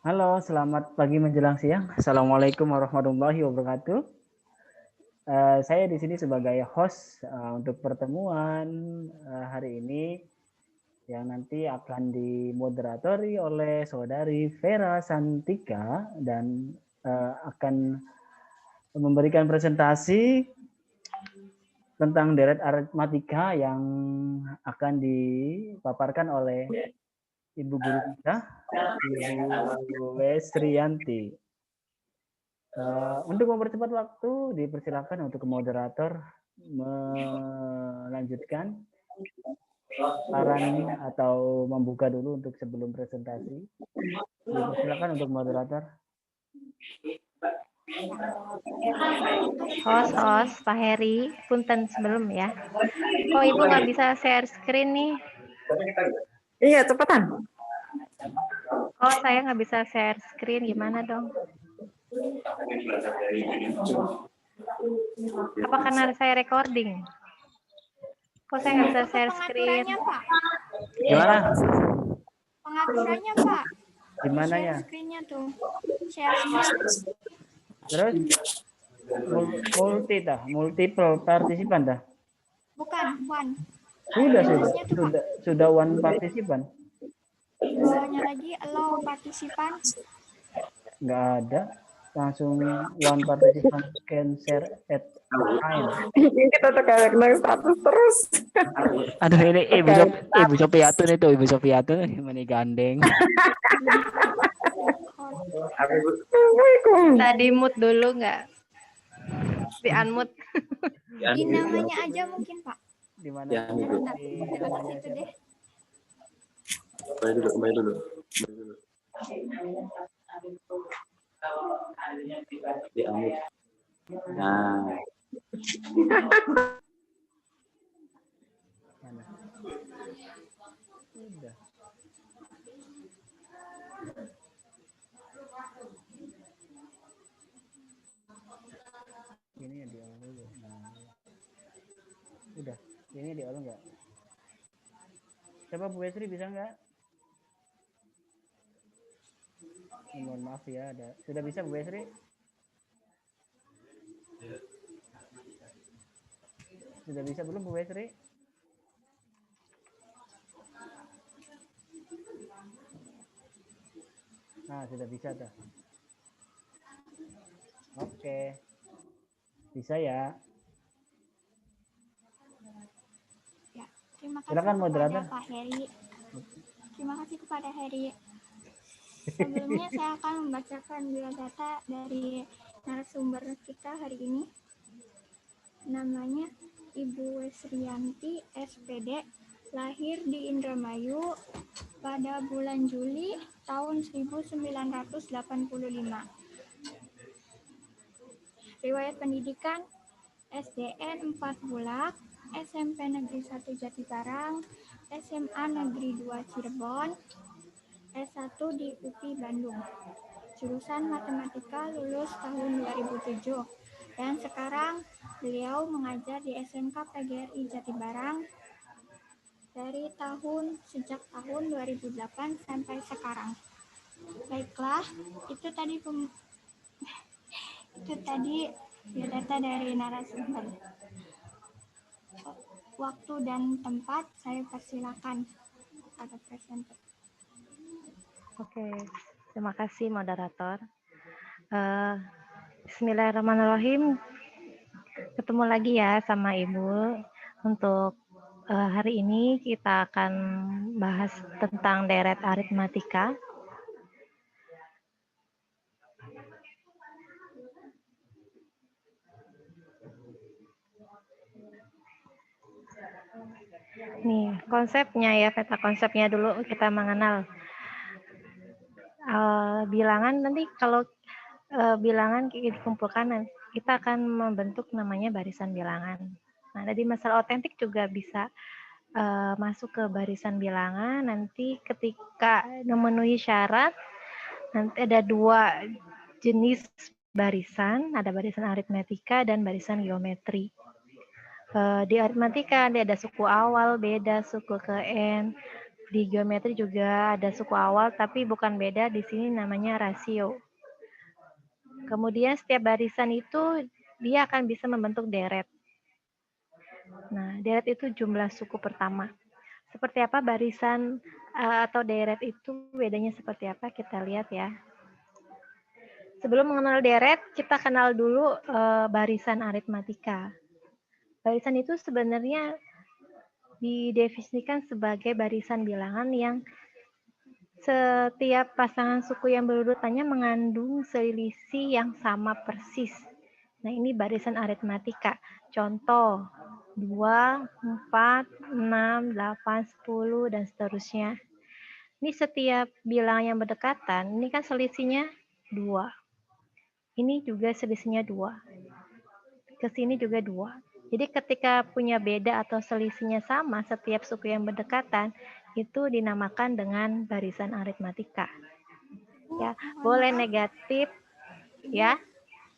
Halo, selamat pagi menjelang siang. Assalamualaikum warahmatullahi wabarakatuh. Saya di sini sebagai host untuk pertemuan hari ini yang nanti akan dimoderatori oleh saudari Vera Santika dan akan memberikan presentasi tentang deret aritmatika yang akan dipaparkan oleh Ibu Guru kita, Ibu Wesriyanti. Untuk mempercepat waktu, dipersilakan untuk moderator melanjutkan saran atau membuka dulu untuk sebelum presentasi. Dipersilakan untuk moderator. Host Pak Heri, punten sebelum ya. Kok Ibu nggak bisa share screen nih? Iya, cepetan. Oh, saya nggak bisa share screen, gimana dong? Apa karena saya recording? Kok saya nggak bisa share screen? Pak. Gimana? Pengaturannya, Pak. Gimana ya? Share screen-nya tuh. Share screen. Terus multiple partisipan dah. Bukan, one. Sudah one partisipan. Bawahnya lagi allow partisipan. Nggak ada. Langsung one participant can share at time. Kita tekan status terus. Aduh, ini Ibu Sofiatun itu, Ibu Sofiatun ini gandeng. Tadi mute dulu nggak? Di unmute. Di namanya aja mungkin, Pak. Di mana? Di atas itu deh. Kembali dulu. Di unmute. Nah. Udah. Ini yang di-on dulu. Nah. Udah. Ini di-on enggak? Coba Bu Esri bisa enggak? Mohon maaf ya, ada. Sudah bisa Bu Esri? Sudah bisa belum Bu Esri? Nah, sudah bisa tuh. Oke. Bisa ya. Ya, terima kasih Silakan moderator. kepada Pak Heri. Terima kasih kepada Heri. Sebelumnya saya akan membacakan biodata dari narasumber kita hari ini. Namanya Ibu Wesriyanti, SPD, lahir di Indramayu pada bulan Juli tahun 1985. Riwayat pendidikan SDN 4 Bulak, SMP Negeri 1 Jatibarang, SMA Negeri 2 Cirebon, S1 di UPI Bandung. Jurusan Matematika lulus tahun 2007 dan sekarang beliau mengajar di SMK PGRI Jatibarang sejak tahun 2008 sampai sekarang. Baiklah, itu tadi data dari narasumber. Waktu dan tempat saya persilakan pada presenter. Oke, terima kasih moderator. Bismillahirrahmanirrahim. Ketemu lagi ya sama Ibu. Untuk hari ini kita akan bahas tentang deret aritmatika. Nih, konsepnya ya, peta konsepnya dulu kita mengenal. Bilangan nanti kalau bilangan dikumpulkan, kita akan membentuk namanya barisan bilangan. Nah, di masalah otentik juga bisa masuk ke barisan bilangan. Nanti ketika memenuhi syarat, nanti ada dua jenis barisan, ada barisan aritmetika dan barisan geometri. Di aritmetika ada suku awal, beda, suku ke N, Di geometri juga ada suku awal, tapi bukan beda, di sini namanya rasio. Kemudian setiap barisan itu dia akan bisa membentuk deret. Nah, deret itu jumlah suku pertama. Seperti apa barisan atau deret itu, bedanya seperti apa, kita lihat ya. Sebelum mengenal deret, kita kenal dulu barisan aritmatika. Barisan itu sebenarnya didefinisikan sebagai barisan bilangan yang setiap pasangan suku yang berurutannya mengandung selisih yang sama persis. Nah, ini barisan aritmatika. Contoh, 2, 4, 6, 8, 10, dan seterusnya. Ini setiap bilangan yang berdekatan, ini kan selisihnya 2. Ini juga selisihnya 2. Ke sini juga 2. Jadi ketika punya beda atau selisihnya sama setiap suku yang berdekatan, itu dinamakan dengan barisan aritmatika. Ya, boleh negatif, ya.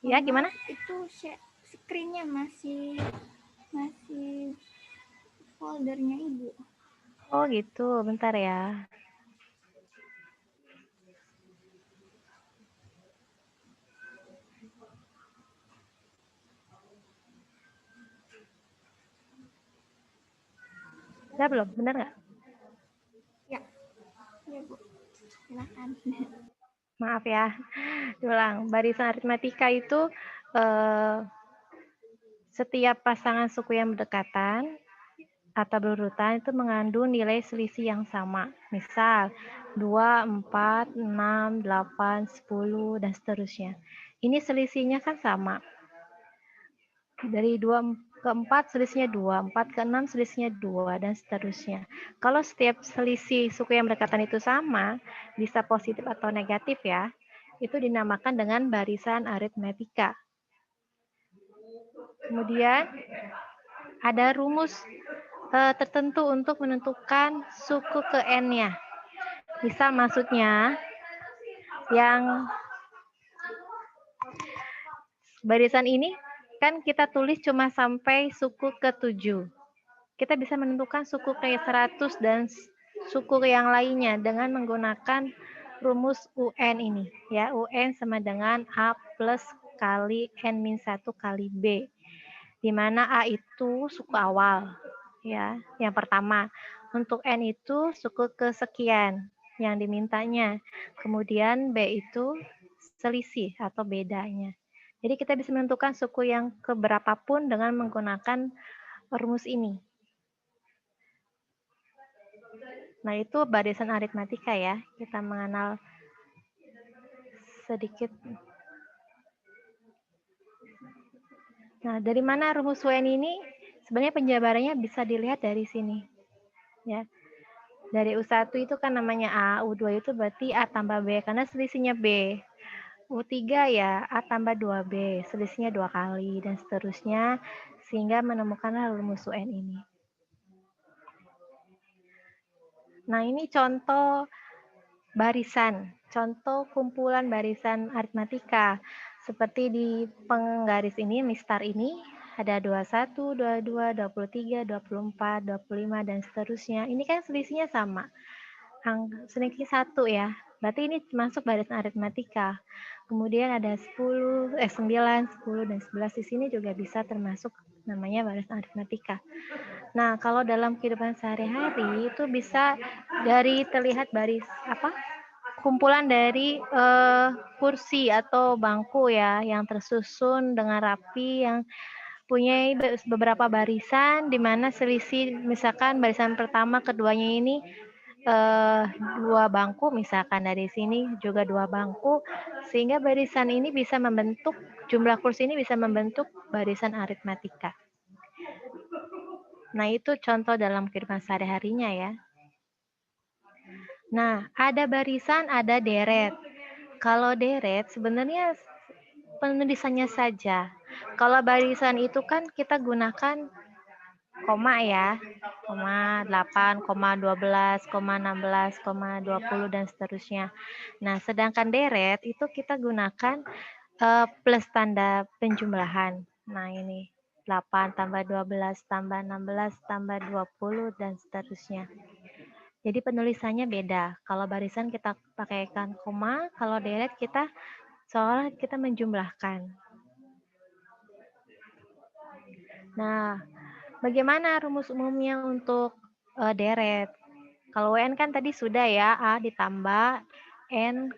Ya, gimana? Itu screen-nya masih foldernya Ibu. Oh gitu, bentar ya. Udah belum? Benar nggak? Ya, Bu. Silakan. Maaf ya, diulang. Barisan aritmatika itu setiap pasangan suku yang berdekatan atau berurutan itu mengandung nilai selisih yang sama. Misal 2, 4, 6, 8, 10, dan seterusnya. Ini selisihnya kan sama. Dari 2 ke 4 selisihnya 2, 4 ke 6 selisihnya 2, dan seterusnya. Kalau setiap selisih suku yang berdekatan itu sama, bisa positif atau negatif ya, itu dinamakan dengan barisan aritmatika. Kemudian ada rumus tertentu untuk menentukan suku ke N-nya. Misal maksudnya yang barisan ini kan kita tulis cuma sampai suku ke-7. Kita bisa menentukan suku ke-100 dan suku yang lainnya dengan menggunakan rumus UN ini. Ya, UN sama dengan A plus kali N-1 kali B. Di mana A itu suku awal. Ya, yang pertama. Untuk N itu suku kesekian yang dimintanya. Kemudian B itu selisih atau bedanya. Jadi kita bisa menentukan suku yang keberapapun dengan menggunakan rumus ini. Nah, itu barisan aritmatika ya. Kita mengenal sedikit. Nah, dari mana rumus UN ini? Sebenarnya penjabarannya bisa dilihat dari sini. Ya. Dari U1 itu kan namanya A, U2 itu berarti A tambah B, karena selisihnya B. U3 ya A tambah 2B, selisihnya 2 kali, dan seterusnya, sehingga menemukanlah rumus UN ini. Nah, ini contoh barisan, contoh kumpulan barisan aritmatika. Seperti di penggaris ini, mistar ini, ada 21, 22, 23, 24, 25, dan seterusnya. Ini kan selisihnya sama. Selisih 1 ya. Berarti ini masuk barisan aritmatika. Kemudian ada 9, 10, dan 11 di sini juga bisa termasuk namanya barisan aritmatika. Nah, kalau dalam kehidupan sehari-hari itu bisa dari terlihat kumpulan dari kursi atau bangku ya yang tersusun dengan rapi yang punya beberapa barisan di mana selisih misalkan barisan pertama keduanya ini 2 bangku, misalkan dari sini juga 2 bangku, sehingga barisan ini bisa membentuk, jumlah kursi ini bisa membentuk barisan aritmatika. Nah, itu contoh dalam kehidupan sehari-harinya ya. Nah, ada barisan, ada deret. Kalau deret sebenarnya penulisannya saja. Kalau barisan itu kan kita gunakan koma ya, koma 8, koma 12, koma 16, koma 20, dan seterusnya. Nah, sedangkan deret itu kita gunakan plus tanda penjumlahan. Nah, ini 8 tambah 12 tambah 16 tambah 20 dan seterusnya. Jadi penulisannya beda. Kalau barisan kita pakaikan koma, kalau deret kita seolah kita menjumlahkan. Nah, bagaimana rumus umumnya untuk deret? Kalau UN kan tadi sudah ya, A ditambah N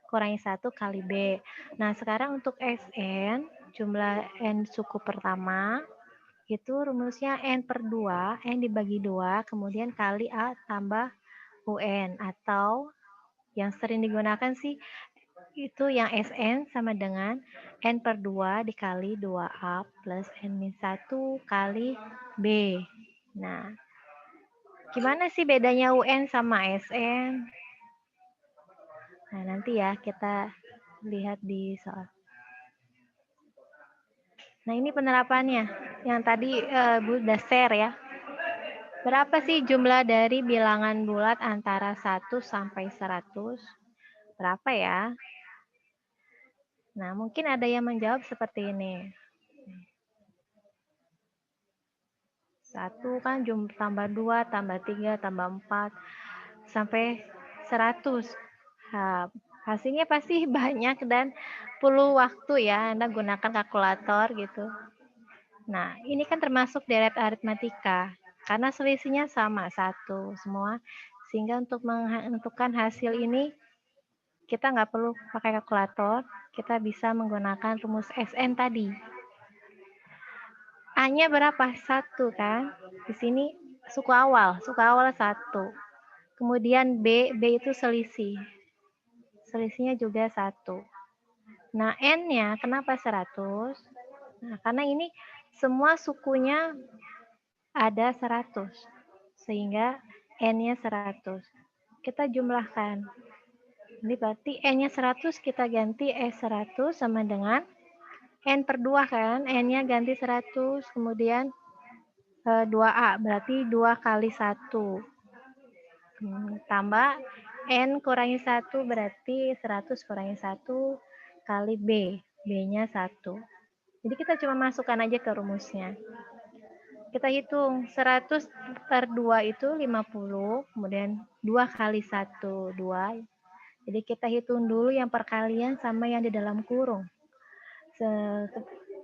kurangi 1 kali B. Nah, sekarang untuk SN, jumlah N suku pertama, itu rumusnya N per 2, N dibagi 2, kemudian kali A tambah UN. Atau yang sering digunakan sih, itu yang SN sama dengan N per 2 dikali 2A plus N-1 kali B. Nah, gimana sih bedanya UN sama SN? Nah, nanti ya kita lihat di soal. Nah, ini penerapannya. Yang tadi Bu udah share ya. Berapa sih jumlah dari bilangan bulat antara 1 sampai 100? Berapa ya? Nah, mungkin ada yang menjawab seperti ini. 1 kan tambah 2, tambah 3, tambah 4, sampai 100. Nah, hasilnya pasti banyak dan perlu waktu ya, Anda gunakan kalkulator gitu. Nah, ini kan termasuk deret aritmatika, karena selisihnya sama, 1 semua. Sehingga untuk menentukan hasil ini, kita nggak perlu pakai kalkulator, kita bisa menggunakan rumus SN tadi. A-nya berapa? 1 kan? Di sini suku awal 1. Kemudian B itu selisih. Selisihnya juga 1. Nah, N-nya kenapa 100? Nah, karena ini semua sukunya ada 100. Sehingga N-nya 100. Kita jumlahkan. Ini berarti N-nya 100 kita ganti S100 sama dengan N per 2 kan? N-nya ganti 100, kemudian 2A, berarti 2 kali 1. Tambah N kurangi 1, berarti 100 kurangi 1 kali B. B-nya 1. Jadi kita cuma masukkan aja ke rumusnya. Kita hitung 100 per 2 itu 50, kemudian 2 kali 1, 2. Jadi kita hitung dulu yang perkalian sama yang di dalam kurung.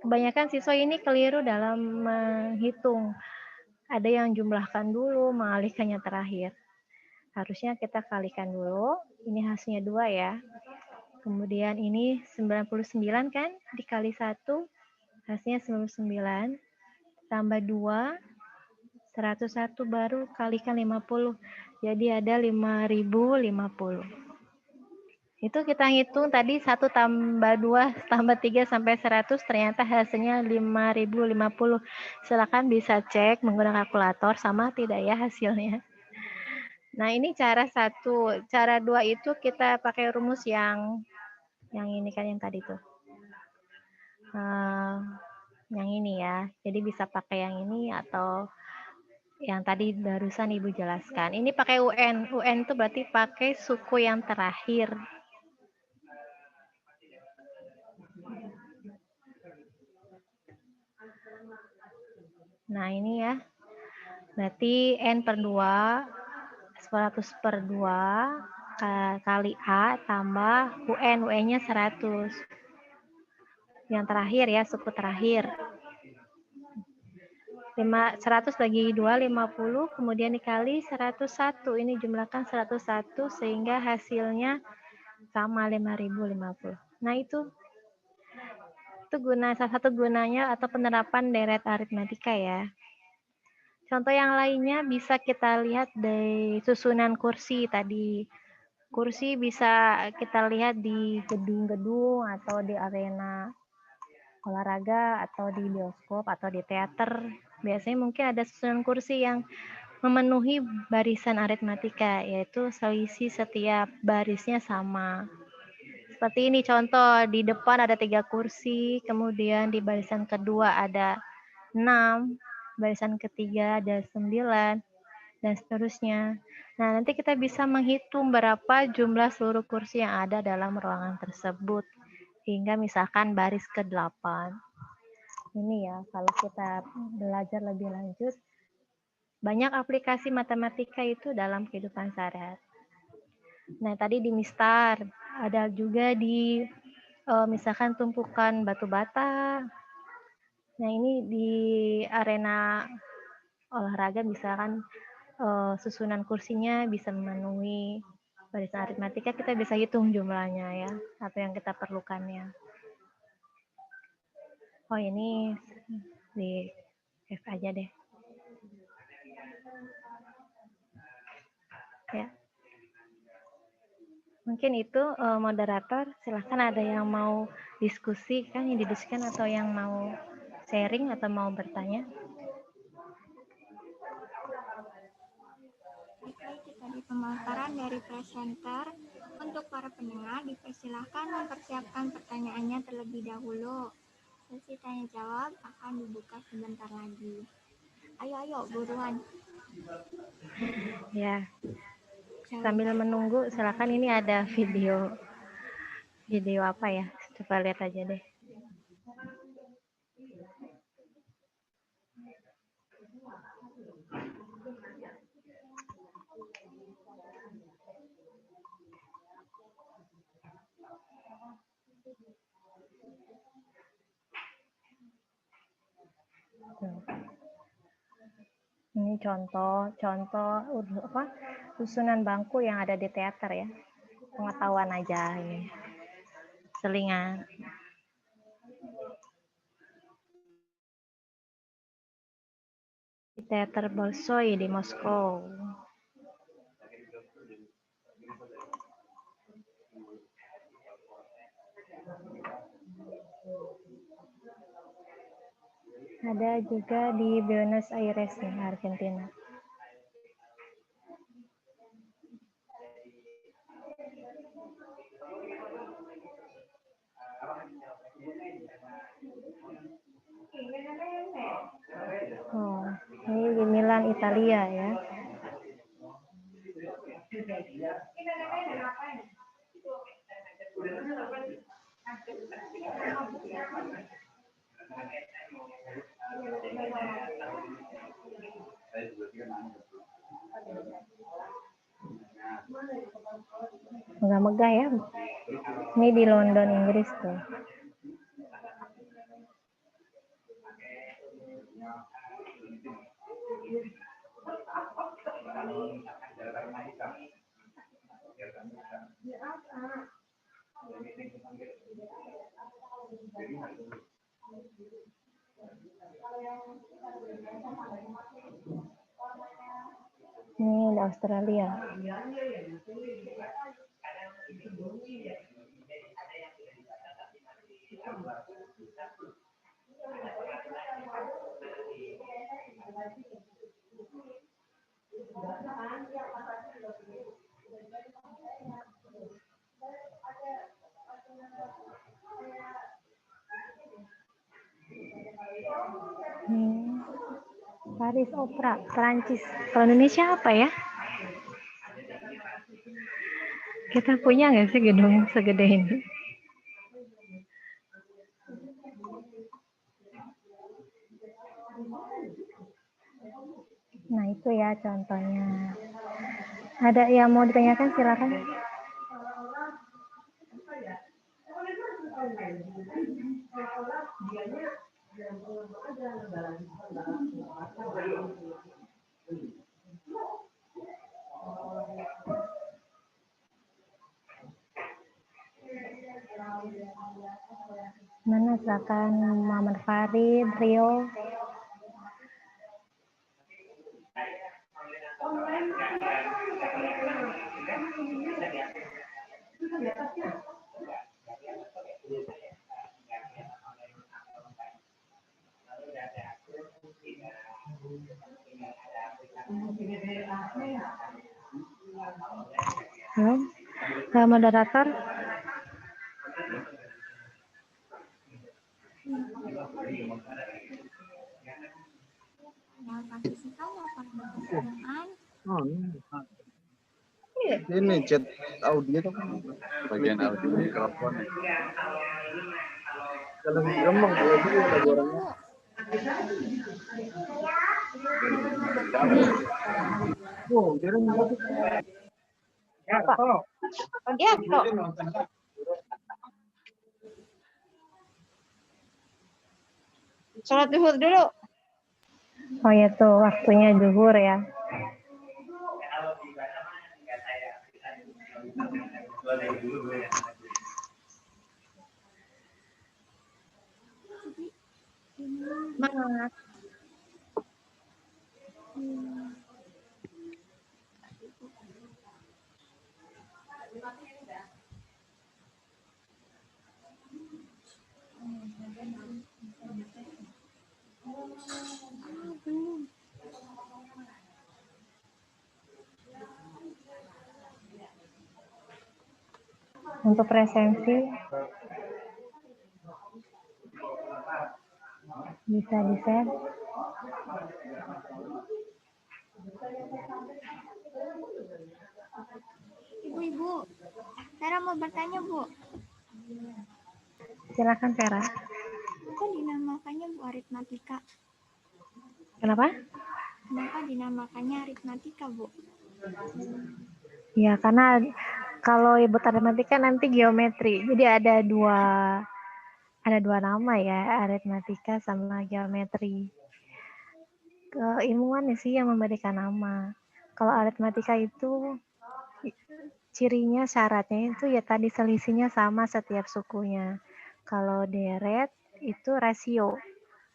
Kebanyakan siswa ini keliru dalam menghitung. Ada yang jumlahkan dulu, mengalihkannya terakhir. Harusnya kita kalikan dulu. Ini hasilnya 2 ya. Kemudian ini 99 kan, dikali 1, hasilnya 99. Tambah 2, 101 baru kalikan 50. Jadi ada 5050. Itu kita hitung tadi 1 tambah 2 tambah 3 sampai 100, ternyata hasilnya 5050. Silakan bisa cek menggunakan kalkulator sama tidak ya hasilnya. Nah, ini cara 1. Cara 2 itu kita pakai rumus yang ini kan yang tadi tuh. Yang ini ya. Jadi bisa pakai yang ini atau yang tadi barusan Ibu jelaskan. Ini pakai UN. UN itu berarti pakai suku yang terakhir. Nah, ini ya. Berarti N per 2, 100 per 2 kali A tambah UN. UN-nya 100. Yang terakhir ya, suku terakhir. 100 bagi 2, 50, kemudian dikali 101. Ini jumlahkan 101 sehingga hasilnya sama 5050. Nah, itu salah satu gunanya atau penerapan deret aritmatika ya. Contoh yang lainnya bisa kita lihat dari susunan kursi tadi. Kursi bisa kita lihat di gedung-gedung atau di arena olahraga atau di bioskop atau di teater. Biasanya mungkin ada susunan kursi yang memenuhi barisan aritmatika, yaitu selisih setiap barisnya sama. Seperti ini contoh, di depan ada 3 kursi, kemudian di barisan kedua ada 6, barisan ketiga ada 9, dan seterusnya. Nah, nanti kita bisa menghitung berapa jumlah seluruh kursi yang ada dalam ruangan tersebut. Hingga misalkan baris ke-8. Ini ya, kalau kita belajar lebih lanjut, banyak aplikasi matematika itu dalam kehidupan sehari-hari. Nah, tadi di Mistar, ada juga di misalkan tumpukan batu bata. Nah, ini di arena olahraga misalkan susunan kursinya bisa memenuhi barisan aritmatika, kita bisa hitung jumlahnya ya, atau yang kita perlukannya. Oh, ini di F aja deh. Ya. Mungkin itu moderator, silahkan ada yang mau diskusi kan, yang didiskusikan atau yang mau sharing atau mau bertanya. Baiklah, itu tadi pemaparan dari presenter. Untuk para pendengar, dipersilahkan mempersiapkan pertanyaannya terlebih dahulu. Sesi tanya jawab akan dibuka sebentar lagi. Ayo, buruan. Ya. Sambil menunggu, silakan, ini ada video apa ya? Coba lihat aja deh. Ini contoh apa, susunan bangku yang ada di teater ya. Pengetahuan aja ini. Selingan. Di teater Bolshoi di Moskow. Ada juga di Buenos Aires nih, Argentina. Oh, ini di Milan, Italia ya. Megah-megah ya. Ini di London, Inggris tuh. Ini di Australia. Paris Opera, Perancis. Kalau Indonesia apa ya? Kita punya nggak sih gedung segede ini? Nah, itu ya contohnya. Ada yang mau ditanyakan, silakan. Mana, silakan Muhammad Farid, Rio. Halo, moderator. Yang partisipasi pertanyaan. Ini chat audio tuh kan bagian audio mikrofon. Kalau ngomong dia lagi orangnya. Sholat zuhur dulu. Oh ya tuh waktunya zuhur ya. Semangat. Untuk presensi bisa di-share. Ibu-ibu, Vera mau bertanya, Bu. Silakan Vera. Apa dinamakannya Bu aritmatika? Kenapa? Kenapa dinamakannya aritmatika, Bu? Ya karena kalau ibu aritmatika nanti geometri. Jadi ada dua nama ya, aritmatika sama geometri. Keilmuan sih yang memberikan nama. Kalau aritmatika itu cirinya, syaratnya itu ya tadi selisihnya sama setiap sukunya. Kalau deret itu rasio,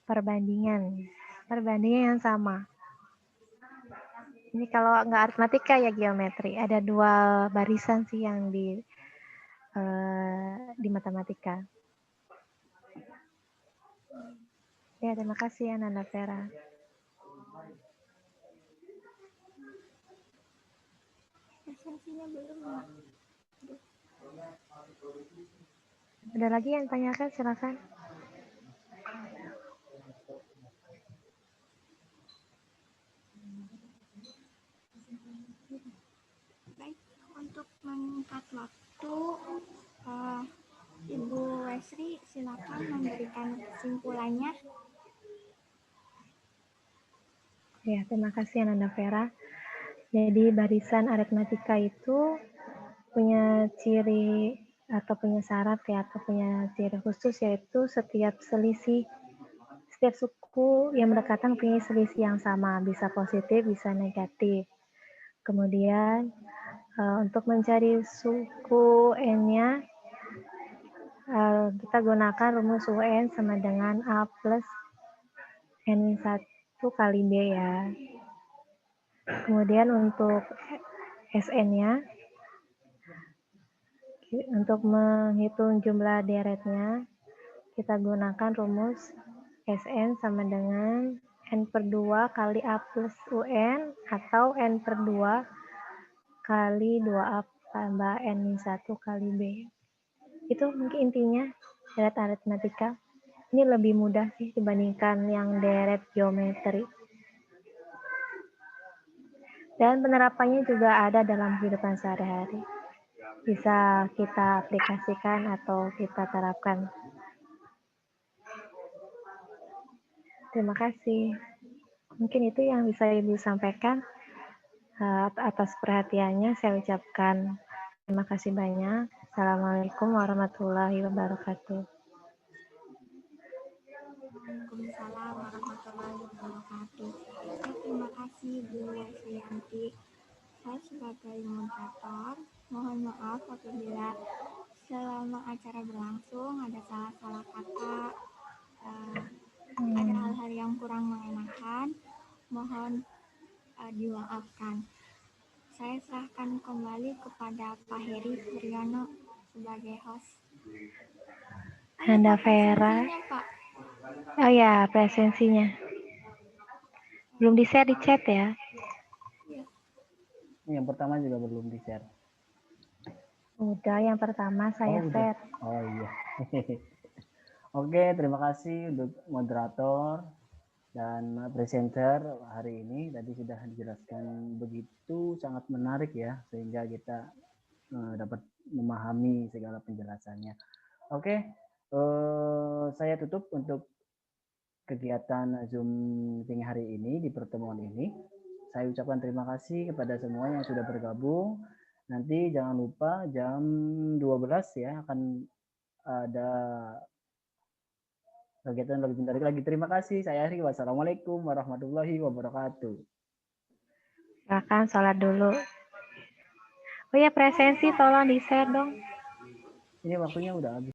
perbandingan yang sama. Ini kalau nggak aritmatika ya geometri. Ada dua barisan sih yang di matematika. Ya, terima kasih ya Nanda Vera. Presensinya belum, Mak. Ada lagi yang tanyakan, silakan. Baik, untuk menyingkat waktu, Ibu Wesri silakan memberikan kesimpulannya. Ya, terima kasih Nanda Vera. Jadi barisan aritmatika itu punya ciri atau punya syarat ya, atau punya ciri khusus, yaitu setiap suku yang berdekatan punya selisih yang sama, bisa positif, bisa negatif. Kemudian untuk mencari suku n-nya, kita gunakan rumus UN sama dengan A plus N1 kali B ya. Kemudian untuk SN-nya, untuk menghitung jumlah deretnya, kita gunakan rumus SN sama dengan N/2 kali A plus UN atau N/2 kali 2A tambah N-1 kali B. Itu mungkin intinya deret aritmatika. Ini lebih mudah sih dibandingkan yang deret geometri. Dan penerapannya juga ada dalam kehidupan sehari-hari. Bisa kita aplikasikan atau kita terapkan. Terima kasih. Mungkin itu yang bisa Ibu sampaikan. Atas perhatiannya saya ucapkan terima kasih banyak. Assalamualaikum warahmatullahi wabarakatuh. Waalaikumsalam warahmatullahi wabarakatuh. Terima kasih Bu Wesriyanti. Saya sebagai moderator, mohon maaf apabila selama acara berlangsung ada salah-salah kata, ada hal-hal yang kurang mengenakan, mohon dimaafkan. Saya serahkan kembali kepada Pak Heri Suryono sebagai host. Nanda Vera. Pak. Oh ya, presensinya. Belum di-share di chat ya? Yang pertama juga belum di-share. Udah, yang pertama saya share. Oh iya. Oke, terima kasih untuk moderator dan presenter hari ini. Tadi sudah dijelaskan begitu sangat menarik ya, sehingga kita dapat memahami segala penjelasannya. Oke, saya tutup untuk kegiatan Zoom meeting hari ini, di pertemuan ini. Saya ucapkan terima kasih kepada semua yang sudah bergabung. Nanti jangan lupa jam 12 ya akan ada kegiatan lebih menarik lagi. Terima kasih. Saya akhiri. Wassalamualaikum warahmatullahi wabarakatuh. Silakan sholat dulu. Oh ya, presensi tolong di-share dong. Ini waktunya udah habis.